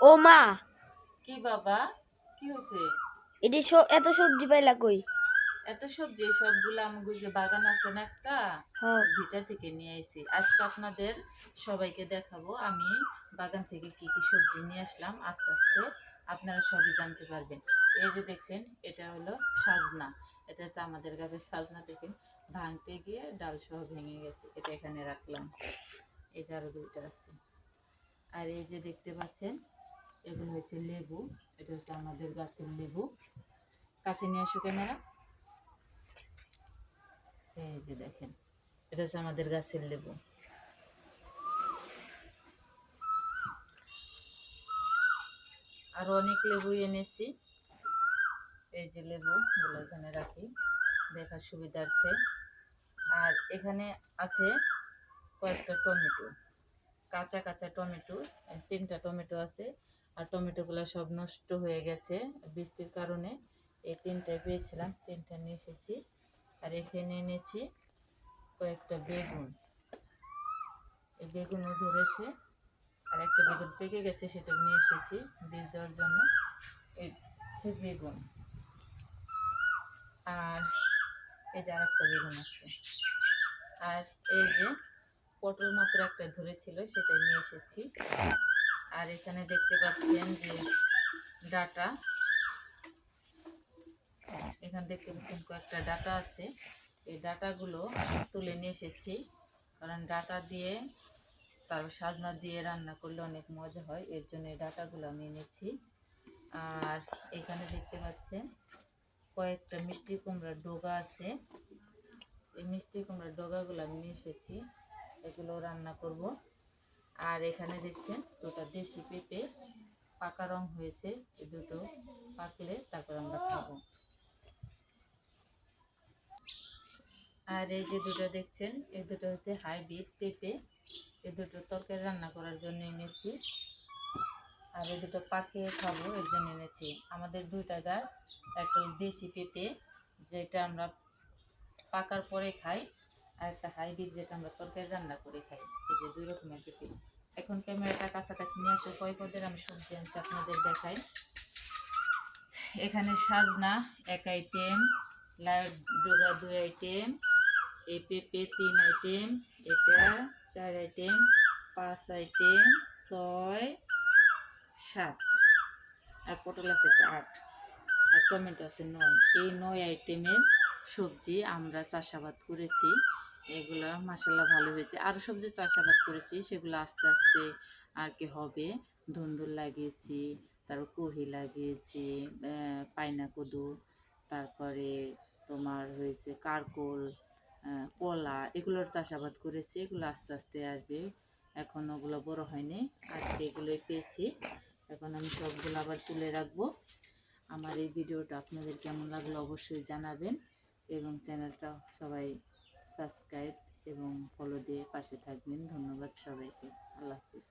ও মা, কি বাবা, কি হয়েছে? এটি এত সবজি পাইলা কই? এত সবজি সবগুলো আমাদের যে বাগান আছে না একটা, হ্যাঁ। ভিটা থেকে নিয়ে আইছি। আজকে আপনাদের সবাইকে দেখাবো আমি বাগান থেকে কি কি সবজি নিয়ে আসলাম। আস্তে আস্তে আপনারা সবই জানতে পারবেন। এই যে দেখছেন, এটা হলো সাজনা। এটা হচ্ছে আমাদের গাছের সাজনা। দেখেন, ভাঙতে গিয়ে ডাল সহ ভেঙে গেছে। এটা এখানে রাখলাম। এই যে আরো দুইটা আছে। আর এই যে দেখতে পাচ্ছেন, এগুলো হচ্ছে লেবু। এটা হচ্ছে আমাদের গাছের লেবু। কাছে নিয়ে আসো ক্যামেরা। এই যে দেখেন, এটা হচ্ছে আমাদের গাছের লেবু। আরো অনেক লেবু এনেছি। এই যে লেবু গুলো এখানে রাখি দেখার সুবিধার্থে। আর এখানে আছে কয়েকটা টমেটো, কাঁচা কাঁচা টমেটো। 3টা টমেটো আছে। আর টমেটোগুলো সব নষ্ট হয়ে গেছে বৃষ্টির কারণে। এই 3টাই পেয়েছিলাম, 3টা নিয়ে এসেছি। আর এখানে এনেছি কয়েকটা বেগুন। এই বেগুনও ধরেছে। আর একটা বেগুন পেকে গেছে, সেটা নিয়ে এসেছি বীজ দেওয়ার জন্য। এই হচ্ছে বেগুন। আর এই যে আর একটা বেগুন আছে। আর এই যে পটল মাত্র একটা ধরেছিল, সেটা নিয়ে এসেছি। আর এখানে দেখতে পাচ্ছেন যে ডাটা, এখানে দেখতে পাচ্ছেন কয়েকটা ডাটা আছে। এই ডাটাগুলো তুলে নিয়ে এসেছি, কারণ ডাটা দিয়ে তারপর সাজনা দিয়ে রান্না করলে অনেক মজা হয়, এর জন্য এই ডাটাগুলো আমি এনেছি। আর এখানে দেখতে পাচ্ছেন কয়েকটা মিষ্টি কুমড়ার ডগা আছে। এই মিষ্টি কুমড়ার ডগাগুলো আমি নিয়ে এসেছি, এগুলো রান্না করব। আর এখানে দেখছেন দুটো দেশি পেঁপে, পাকা রং হয়েছে। এই দুটো পাকলে তারপর আমরা খাবো। আর এই যে দুটো দেখছেন, এই দুটো হচ্ছে হাইব্রিড পেঁপে। এই দুটো তরকারি রান্না করার জন্য এনেছি। আর এই দুটো পাকিয়ে খাবো, এর জন্য এনেছি। আমাদের 2টা গাছ, একটা দেশি পেঁপে যেটা আমরা পাকার পরে খাই, আর একটা হাইব্রিড যেটা আমরা তরকারি রান্না করে খাই। এই যে 2 রকমের পেঁপে। এখন ক্যামেরাটা কাছাকাছি নিয়ে আসো, কয় পদের আমি সবজি আনছি আপনাদের দেখাই। এখানে সাজনা 1 আইটেম, লাউ ডগা 2 আইটেম, এই পেঁপে 3 আইটেম, এটা 4 আইটেম, 5 আইটেম, 6, 7, আর পটল আছে 8, আর টমেটো আছে 9। এই 9 আইটেমের সবজি আমরা চাষাবাদ করেছি। এগুলো মাশাআল্লাহ ভালো হয়েছে। আরও সবজি চাষাবাদ করেছি, সেগুলো আস্তে আস্তে আর কি হবে। ধুন্দুল লাগিয়েছি, তারপর কহি লাগিয়েছি, পায়না কদু, তারপরে তোমার হয়েছে কারকোল, কলা, এগুলোর চাষাবাদ করেছি। এগুলো আস্তে আস্তে আসবে, এখন ওগুলো বড় হয়নি। আজকে এগুলোই পেয়েছি। এখন আমি সবগুলো আবার তুলে রাখবো। আমার এই ভিডিওটা আপনাদের কেমন লাগলো অবশ্যই জানাবেন, এবং চ্যানেলটা সবাই সাবস্ক্রাইব এবং ফলো দিয়ে পাশে থাকবেন। ধন্যবাদ সবাইকে। আল্লাহ হাফিজ।